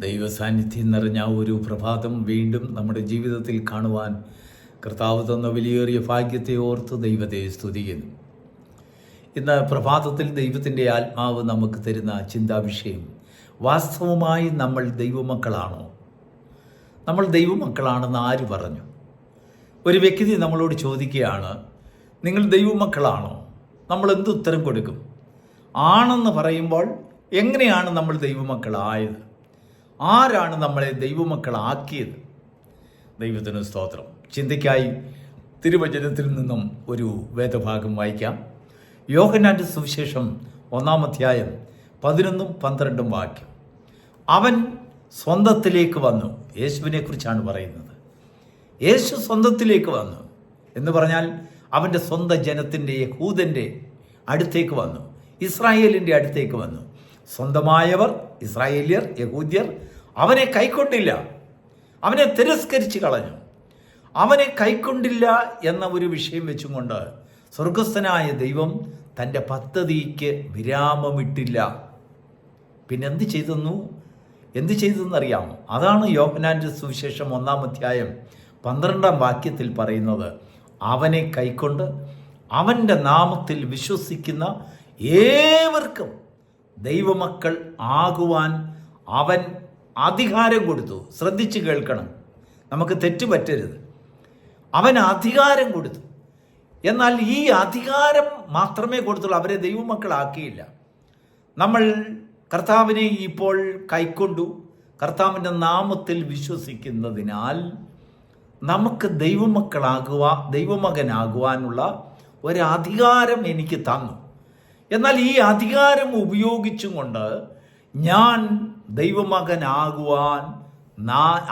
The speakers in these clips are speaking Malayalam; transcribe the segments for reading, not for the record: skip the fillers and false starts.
ദൈവസാന്നിധ്യം നിറഞ്ഞ ഒരു പ്രഭാതം വീണ്ടും നമ്മുടെ ജീവിതത്തിൽ കാണുവാൻ കർത്താവ് തന്ന വിലയേറിയ ഭാഗ്യത്തെ ഓർത്ത് ദൈവത്തെ സ്തുതിക്കുന്നു. ഇന്ന് പ്രഭാതത്തിൽ ദൈവത്തിൻ്റെ ആത്മാവ് നമുക്ക് തരുന്ന ചിന്താവിഷയം, വാസ്തവമായി നമ്മൾ ദൈവമക്കളാണോ? നമ്മൾ ദൈവമക്കളാണെന്ന് ആര് പറഞ്ഞു? ഒരു വ്യക്തി നമ്മളോട് ചോദിക്കുകയാണ്, നിങ്ങൾ ദൈവമക്കളാണോ? നമ്മൾ എന്ത് ഉത്തരം കൊടുക്കും? ആണെന്ന് പറയുമ്പോൾ എങ്ങനെയാണ് നമ്മൾ ദൈവമക്കളായത്? ആരാണ് നമ്മളെ ദൈവമക്കളാക്കിയത്? ദൈവത്തിന് സ്തോത്രം. ചിന്തയ്ക്കായി തിരുവചനത്തിൽ നിന്നും ഒരു വേദഭാഗം വായിക്കാം. യോഹന്നാന്റെ സുവിശേഷം 1-ാം അധ്യായം 11-12 വാക്യം. അവൻ സ്വന്തത്തിലേക്ക് വന്നു. യേശുവിനെ കുറിച്ചാണ് പറയുന്നത്. യേശു സ്വന്തത്തിലേക്ക് വന്നു എന്ന് പറഞ്ഞാൽ അവൻ്റെ സ്വന്തം ജനത്തിൻ്റെ, യഹൂദൻ്റെ അടുത്തേക്ക് വന്നു, ഇസ്രായേലിൻ്റെ അടുത്തേക്ക് വന്നു. സ്വന്തമായവർ, ഇസ്രായേലിയർ, യഹൂദ്യർ അവനെ കൈക്കൊണ്ടില്ല, അവനെ തിരസ്കരിച്ച് കളഞ്ഞു. അവനെ കൈക്കൊണ്ടില്ല എന്ന ഒരു വിഷയം വെച്ചും കൊണ്ട് സ്വർഗസ്ഥനായ ദൈവം തൻ്റെ പദ്ധതിക്ക് വിരാമമിട്ടില്ല. പിന്നെ എന്ത് ചെയ്തെന്നറിയാമോ? അതാണ് യോഹന്നാന്റെ സുവിശേഷം 1-ാം അധ്യായം 12-ാം വാക്യത്തിൽ പറയുന്നത്. അവനെ കൈക്കൊണ്ട് അവൻ്റെ നാമത്തിൽ വിശ്വസിക്കുന്ന ഏവർക്കും ദൈവമക്കൾ ആകുവാൻ അവൻ അധികാരം കൊടുത്തു. ശ്രദ്ധിച്ച് കേൾക്കണം, നമുക്ക് തെറ്റുപറ്റരുത്. അവൻ അധികാരം കൊടുത്തു. എന്നാൽ ഈ അധികാരം മാത്രമേ കൊടുത്തുള്ളൂ, അവരെ ദൈവമക്കളാക്കിയില്ല. നമ്മൾ കർത്താവിനെ ഇപ്പോൾ കൈക്കൊണ്ടു, കർത്താവിൻ്റെ നാമത്തിൽ വിശ്വസിക്കുന്നതിനാൽ നമുക്ക് ദൈവമകനാകുവാനുള്ള ഒരധികാരം എനിക്ക് തന്നു. എന്നാൽ ഈ അധികാരം ഉപയോഗിച്ചും കൊണ്ട് ഞാൻ ദൈവമകനാകുവാൻ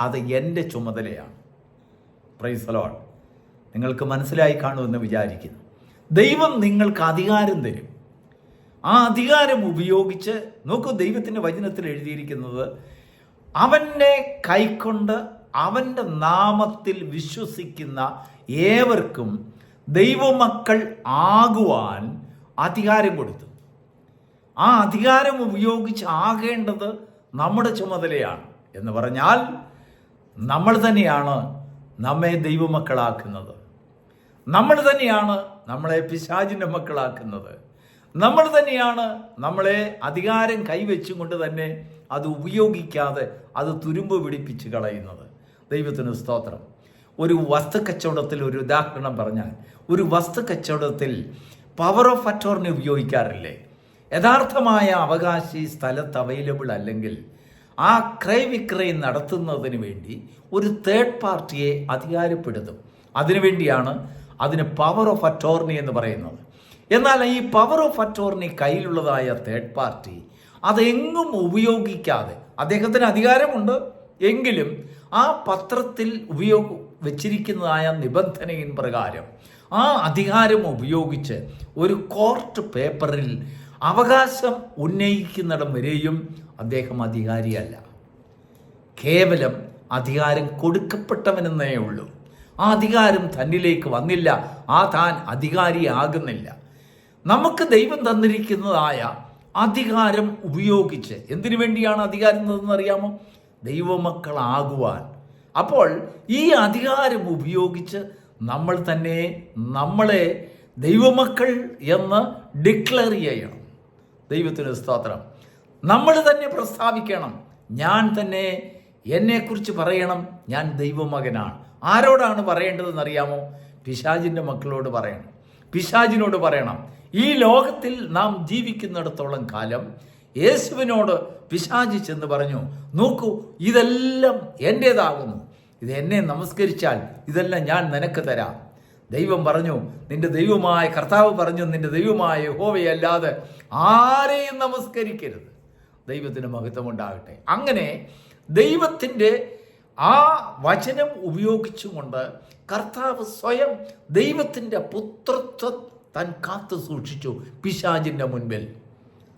അത് എൻ്റെ ചുമതലയാണ്. Praise the Lord. നിങ്ങൾക്ക് മനസ്സിലായി കാണുമെന്ന് വിചാരിക്കുന്നു. ദൈവം നിങ്ങൾക്ക് അധികാരം തരും. ആ അധികാരം ഉപയോഗിച്ച് നോക്കൂ, ദൈവത്തിൻ്റെ വചനത്തിൽ എഴുതിയിരിക്കുന്നത്, അവനെ കൈക്കൊണ്ട് അവൻ്റെ നാമത്തിൽ വിശ്വസിക്കുന്ന ഏവർക്കും ദൈവമക്കൾ ആകുവാൻ അധികാരം കൊടുത്തു. ആ അധികാരം ഉപയോഗിച്ച് ആകേണ്ടത് നമ്മുടെ ചുമതലയാണ്. എന്ന് പറഞ്ഞാൽ നമ്മൾ തന്നെയാണ് നമ്മെ ദൈവമക്കളാക്കുന്നത്. നമ്മൾ തന്നെയാണ് നമ്മളെ പിശാചിൻ്റെ മക്കളാക്കുന്നത്. നമ്മൾ തന്നെയാണ് നമ്മളെ അധികാരം കൈവച്ചും കൊണ്ട് തന്നെ അത് ഉപയോഗിക്കാതെ അത് തുരുമ്പ് പിടിപ്പിച്ച് കളയുന്നത്. ദൈവത്തിന് സ്തോത്രം. ഒരു വസ്തുക്കച്ചവടത്തിൽ ഒരു ഉദാഹരണം പറഞ്ഞാൽ, ഒരു വസ്തുക്കച്ചവടത്തിൽ പവർ ഓഫ് അറ്റോർണി ഉപയോഗിക്കാറില്ലേ? യഥാർത്ഥമായ അവകാശി സ്ഥലത്ത് അവൈലബിൾ അല്ലെങ്കിൽ ആ ക്രയവിക്രയം നടത്തുന്നതിന് വേണ്ടി ഒരു തേർഡ് പാർട്ടിയെ അധികാരപ്പെടുത്തും. അതിനുവേണ്ടിയാണ് അതിന് പവർ ഓഫ് അറ്റോർണി എന്ന് പറയുന്നത്. എന്നാൽ ഈ പവർ ഓഫ് അറ്റോർണി കയ്യിലുള്ളതായ തേർഡ് പാർട്ടി അതെങ്ങും ഉപയോഗിക്കാതെ, അദ്ദേഹത്തിന് അധികാരമുണ്ട് എങ്കിലും ആ പത്രത്തിൽ വെച്ചിരിക്കുന്നതായ നിബന്ധനയിൻ പ്രകാരം ആ അധികാരം ഉപയോഗിച്ച് ഒരു കോർട്ട് പേപ്പറിൽ അവകാശം ഉന്നയിക്കുന്നിടം വരെയും അദ്ദേഹം അധികാരിയല്ല. കേവലം അധികാരം കൊടുക്കപ്പെട്ടവനെന്നേ ഉള്ളൂ. ആ അധികാരം തന്നിലേക്ക് വന്നില്ല, താൻ അധികാരിയാകുന്നില്ല. നമുക്ക് ദൈവം തന്നിരിക്കുന്നതായ അധികാരം ഉപയോഗിച്ച് എന്തിനു വേണ്ടിയാണ് അധികാരം തന്നറിയാമോ? ദൈവമക്കളാകുവാൻ. അപ്പോൾ ഈ അധികാരം ഉപയോഗിച്ച് നമ്മൾ തന്നെ നമ്മളെ ദൈവമക്കൾ എന്ന് ഡിക്ലെയർ ചെയ്യണം. ദൈവത്തിന് സ്തോത്രം. നമ്മൾ തന്നെ പ്രസ്താവിക്കണം. ഞാൻ തന്നെ എന്നെക്കുറിച്ച് പറയണം, ഞാൻ ദൈവമകനാണ്. ആരോടാണ് പറയേണ്ടതെന്ന് അറിയാമോ? പിശാചിൻ്റെ മക്കളോട് പറയണം, പിശാചിനോട് പറയണം. ഈ ലോകത്തിൽ നാം ജീവിക്കുന്നിടത്തോളം കാലം യേശുവിനോട് പിശാചി ചെന്ന് പറഞ്ഞു, നോക്കൂ, ഇതെല്ലാം എൻ്റേതാകുന്നു, ഇത് എന്നെ നമസ്കരിച്ചാൽ ഇതെല്ലാം ഞാൻ നിനക്ക് തരാം. ദൈവം പറഞ്ഞു, നിന്റെ ദൈവമായ കർത്താവ് പറഞ്ഞു, നിന്റെ ദൈവമായ യഹോവയല്ലാതെ ആരെയും നമസ്കരിക്കരുത്. ദൈവത്തിന് മഹത്വം ഉണ്ടാകട്ടെ. അങ്ങനെ ദൈവത്തിൻ്റെ ആ വചനം ഉപയോഗിച്ചുകൊണ്ട് കർത്താവ് സ്വയം ദൈവത്തിൻ്റെ പുത്രത്വം താൻ കാത്തു സൂക്ഷിച്ചു പിശാചിൻ്റെ മുൻപിൽ.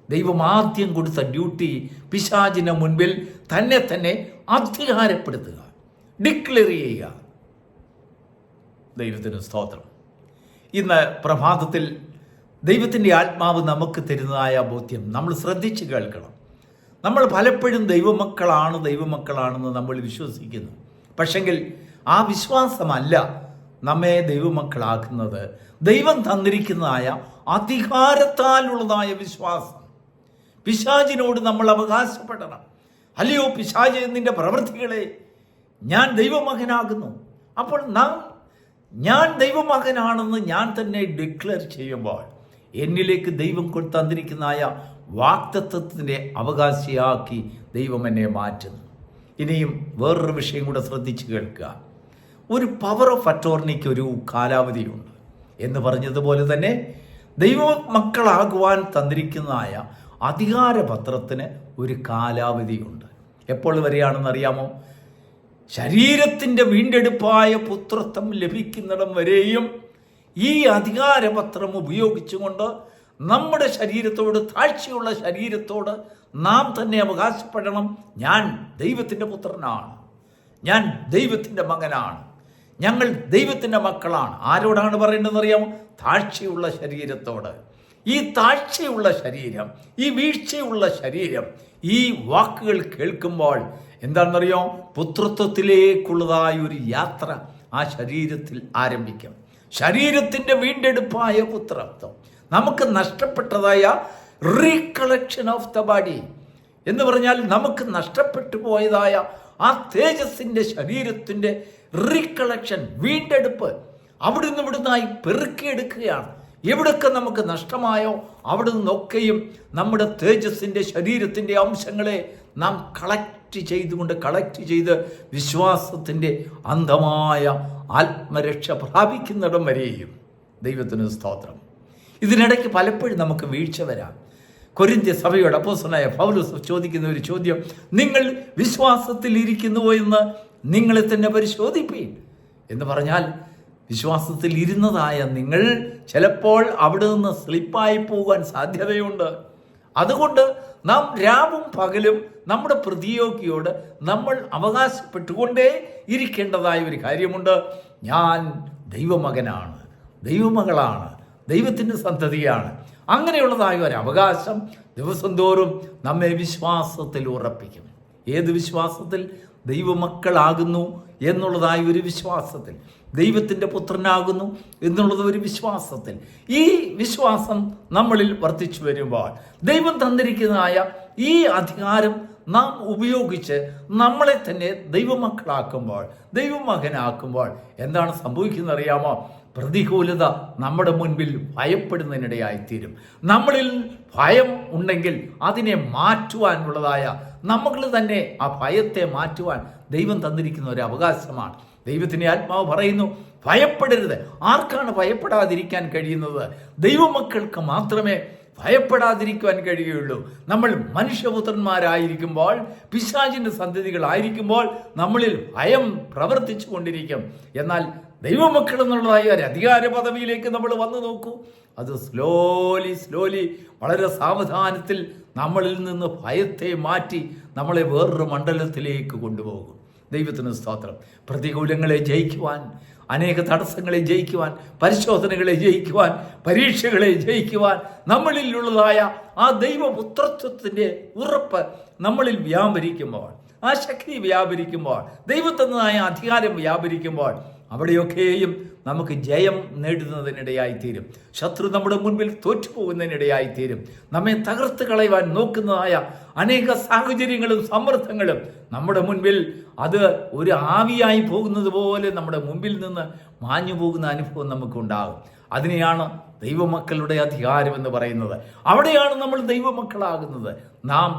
ദൈവം ആദ്യം കൊടുത്ത ഡ്യൂട്ടി പിശാചിൻ്റെ മുൻപിൽ തന്നെ അധികാരപ്പെടുത്തുക, ഡിക്ലെയർ ചെയ്യുക. ദൈവത്തിന് സ്തോത്രം. ഇന്ന് പ്രഭാതത്തിൽ ദൈവത്തിൻ്റെ ആത്മാവ് നമുക്ക് തരുന്നതായ ബോധ്യം നമ്മൾ ശ്രദ്ധിച്ച് കേൾക്കണം. നമ്മൾ പലപ്പോഴും ദൈവമക്കളാണെന്ന് നമ്മൾ വിശ്വസിക്കുന്നു. പക്ഷെങ്കിൽ ആ വിശ്വാസമല്ല നമ്മെ ദൈവമക്കളാക്കുന്നത്. ദൈവം തന്നിരിക്കുന്നതായ അധികാരത്താലുള്ളതായ വിശ്വാസം. പിശാചിനോട് നമ്മൾ അവകാശപ്പെടണം. അല്ലയോ പിശാച്, നിന്റെ പ്രവൃത്തികളെ ഞാൻ ദൈവമകനാകുന്നു. അപ്പോൾ ഞാൻ ദൈവമകനാണെന്ന് ഞാൻ തന്നെ ഡിക്ലെയർ ചെയ്യുമ്പോൾ എന്നിലേക്ക് ദൈവം തന്നിരിക്കുന്നതായ വാഗ്ദത്തത്തിൻ്റെ അവകാശിയാക്കി ദൈവം എന്നെ മാറ്റുന്നു. ഇനിയും വേറൊരു വിഷയം കൂടെ ശ്രദ്ധിച്ച് കേൾക്കുക. ഒരു പവർ ഓഫ് അറ്റോർണിക്ക് ഒരു കാലാവധിയുണ്ട് എന്ന് പറഞ്ഞതുപോലെ തന്നെ ദൈവമക്കളാകുവാൻ തന്നിരിക്കുന്നതായ അധികാരപത്രത്തിന് ഒരു കാലാവധിയുണ്ട്. എപ്പോൾ വരെയാണെന്നറിയാമോ? ശരീരത്തിൻ്റെ വീണ്ടെടുപ്പായ പുത്രത്വം ലഭിക്കുന്നിടം വരെയും ഈ അധികാരപത്രം ഉപയോഗിച്ചുകൊണ്ട് നമ്മുടെ ശരീരത്തോട്, താഴ്ചയുള്ള ശരീരത്തോട് നാം തന്നെ അവകാശപ്പെടണം, ഞാൻ ദൈവത്തിൻ്റെ പുത്രനാണ്, ഞാൻ ദൈവത്തിൻ്റെ മകനാണ്, ഞങ്ങൾ ദൈവത്തിൻ്റെ മക്കളാണ്. ആരോടാണ് പറയേണ്ടതെന്നറിയാമോ? താഴ്ചയുള്ള ശരീരത്തോട്. ഈ താഴ്ചയുള്ള ശരീരം, ഈ വീഴ്ചയുള്ള ശരീരം ഈ വാക്കുകൾ കേൾക്കുമ്പോൾ എന്താണെന്നറിയോ? പുത്രത്വത്തിലേക്കുള്ളതായ ഒരു യാത്ര ആ ശരീരത്തിൽ ആരംഭിക്കും. ശരീരത്തിൻ്റെ വീണ്ടെടുപ്പായ പുത്രത്വം, നമുക്ക് നഷ്ടപ്പെട്ടതായ റീകളക്ഷൻ ഓഫ് ദ ബോഡി എന്ന് പറഞ്ഞാൽ നമുക്ക് നഷ്ടപ്പെട്ടു പോയതായ ആ തേജസ്സിൻ്റെ ശരീരത്തിൻ്റെ റീകളക്ഷൻ, വീണ്ടെടുപ്പ് ഇവിടുന്നായി പെറുക്കിയെടുക്കുകയാണ്. എവിടൊക്കെ നമുക്ക് നഷ്ടമായോ അവിടെ നിന്നൊക്കെയും നമ്മുടെ തേജസ്സിൻ്റെ ശരീരത്തിൻ്റെ അംശങ്ങളെ നാം കളക്ട് ചെയ്ത് വിശ്വാസത്തിൻ്റെ അന്ധമായ ആത്മരക്ഷ പ്രാപിക്കുന്നിടം വരെയും ദൈവത്തിന് സ്തോത്രം. ഇതിനിടയ്ക്ക് പലപ്പോഴും നമുക്ക് വീഴ്ച വരാം. കൊരിന്ത്യ സഭയോട് അപ്പോസ്തലനായ പൗലോസ് ചോദിക്കുന്ന ഒരു ചോദ്യം, നിങ്ങൾ വിശ്വാസത്തിൽ ഇരിക്കുന്നുവോ എന്ന് നിങ്ങളെ തന്നെ പരിശോധിപ്പീൻ എന്ന് പറഞ്ഞാൽ, വിശ്വാസത്തിൽ ഇരുന്നതായ നിങ്ങൾ ചിലപ്പോൾ അവിടെ നിന്ന് സ്ലിപ്പായി പോകാൻ സാധ്യതയുണ്ട്. അതുകൊണ്ട് നാം രാവും പകലും നമ്മുടെ പ്രതിയോഗിയോട് നമ്മൾ അവകാശപ്പെട്ടുകൊണ്ടേ ഇരിക്കേണ്ടതായ ഒരു കാര്യമുണ്ട്. ഞാൻ ദൈവമകനാണ്, ദൈവമകളാണ്, ദൈവത്തിൻ്റെ സന്തതിയാണ്. അങ്ങനെയുള്ളതായ ഒരു അവകാശം ദിവസം തോറും നമ്മെ വിശ്വാസത്തിൽ ഉറപ്പിക്കും. ഏത് വിശ്വാസത്തിൽ? ദൈവമക്കളാകുന്നു എന്നുള്ളതായ ഒരു വിശ്വാസത്തിൽ, ദൈവത്തിൻ്റെ പുത്രനാകുന്നു എന്നുള്ളത് ഒരു വിശ്വാസത്തിൽ. ഈ വിശ്വാസം നമ്മളിൽ വർദ്ധിച്ചു വരുമ്പോൾ ദൈവം തന്നിരിക്കുന്നതായ ഈ അധികാരം നാം ഉപയോഗിച്ച് നമ്മളെ തന്നെ ദൈവമക്കളാക്കുമ്പോൾ, ദൈവമകനാക്കുമ്പോൾ എന്താണ് സംഭവിക്കുന്നത് അറിയാമോ? പ്രതികൂലത നമ്മുടെ മുൻപിൽ ഭയപ്പെടുന്നതിനിടയായിത്തീരും. നമ്മളിൽ ഭയം ഉണ്ടെങ്കിൽ അതിനെ മാറ്റുവാനുള്ളതായ, നമ്മൾ തന്നെ ആ ഭയത്തെ മാറ്റുവാൻ ദൈവം തന്നിരിക്കുന്ന ഒരു അവകാശമാണ്. ദൈവത്തിൻ്റെ ആത്മാവ് പറയുന്നു, ഭയപ്പെടരുത്. ആർക്കാണ് ഭയപ്പെടാതിരിക്കാൻ കഴിയുന്നത്? ദൈവമക്കൾക്ക് മാത്രമേ ഭയപ്പെടാതിരിക്കുവാൻ കഴിയുകയുള്ളൂ. നമ്മൾ മനുഷ്യപുത്രന്മാരായിരിക്കുമ്പോൾ, പിശാചിൻ്റെ സന്തതികളായിരിക്കുമ്പോൾ നമ്മളിൽ ഭയം പ്രവർത്തിച്ചു കൊണ്ടിരിക്കും. എന്നാൽ ദൈവമക്കൾ എന്നുള്ളതായ ഒരു അധികാര പദവിയിലേക്ക് നമ്മൾ വന്നു നോക്കൂ. അത് സ്ലോലി വളരെ സാവധാനത്തിൽ നമ്മളിൽ നിന്ന് ഭയത്തെ മാറ്റി നമ്മളെ വേറൊരു മണ്ഡലത്തിലേക്ക് കൊണ്ടുപോകും. ദൈവത്തിന് സ്തോത്രം. പ്രതികൂലങ്ങളെ ജയിക്കുവാൻ, അനേക തടസ്സങ്ങളെ ജയിക്കുവാൻ, പരിശോധനകളെ ജയിക്കുവാൻ, പരീക്ഷകളെ ജയിക്കുവാൻ നമ്മളിലുള്ളതായ ആ ദൈവപുത്രത്വത്തിൻ്റെ ഉറപ്പ് നമ്മളിൽ വ്യാപരിക്കുമ്പോൾ, ആ ശക്തി വ്യാപരിക്കുമ്പോൾ, ദൈവത്തിൻ്റെതായ അധികാരം വ്യാപരിക്കുമ്പോൾ അവിടെയൊക്കെയും നമുക്ക് ജയം നേടുന്നതിനിടയായിത്തീരും. ശത്രു നമ്മുടെ മുൻപിൽ തോറ്റുപോകുന്നതിനിടയായിത്തീരും. നമ്മെ തകർത്ത് കളയുവാൻ നോക്കുന്നതായ അനേക സാഹചര്യങ്ങളും സമ്മർദ്ദങ്ങളും നമ്മുടെ മുൻപിൽ അത് ഒരു ആവിയായി പോകുന്നത് പോലെ നമ്മുടെ മുമ്പിൽ നിന്ന് മാഞ്ഞു പോകുന്ന അനുഭവം നമുക്കുണ്ടാകും. അതിനെയാണ് ദൈവമക്കളുടെ അധികാരം എന്ന് പറയുന്നത്. അവിടെയാണ് നമ്മൾ ദൈവമക്കളാകുന്നത്. നാം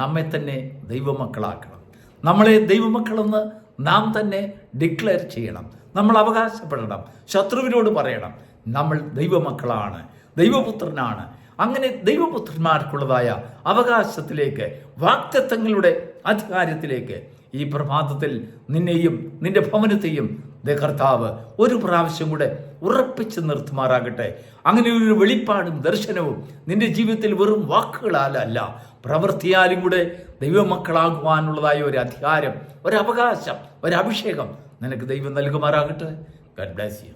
നമ്മെ തന്നെ ദൈവമക്കളാക്കണം. നമ്മളെ ദൈവമക്കളെന്ന് നാം തന്നെ ഡിക്ലെയർ ചെയ്യണം. നമ്മൾ അവകാശപ്പെടണം. ശത്രുവിനോട് പറയണം, നമ്മൾ ദൈവമക്കളാണ്, ദൈവപുത്രനാണ്. അങ്ങനെ ദൈവപുത്രന്മാർക്കുള്ളതായ അവകാശത്തിലേക്ക്, വാഗ്ദത്തങ്ങളുടെ അധികാരത്തിലേക്ക് ഈ പ്രഭാതത്തിൽ നിന്നെയും നിന്റെ ഭവനത്തെയും കർത്താവ് ഒരു പ്രാവശ്യം കൂടെ ഉറപ്പിച്ച് നിർത്തുമാറാകട്ടെ. അങ്ങനെ ഒരു വെളിപ്പാടും ദർശനവും നിന്റെ ജീവിതത്തിൽ വെറും വാക്കുകളാലല്ല, പ്രവൃത്തിയാലും കൂടെ ദൈവമക്കളാകുവാനുള്ളതായ ഒരു അധികാരം, ഒരു അവകാശം, ഒരു അഭിഷേകം നിനക്ക് ദൈവം നൽകുമാറാകട്ടെ. God bless you.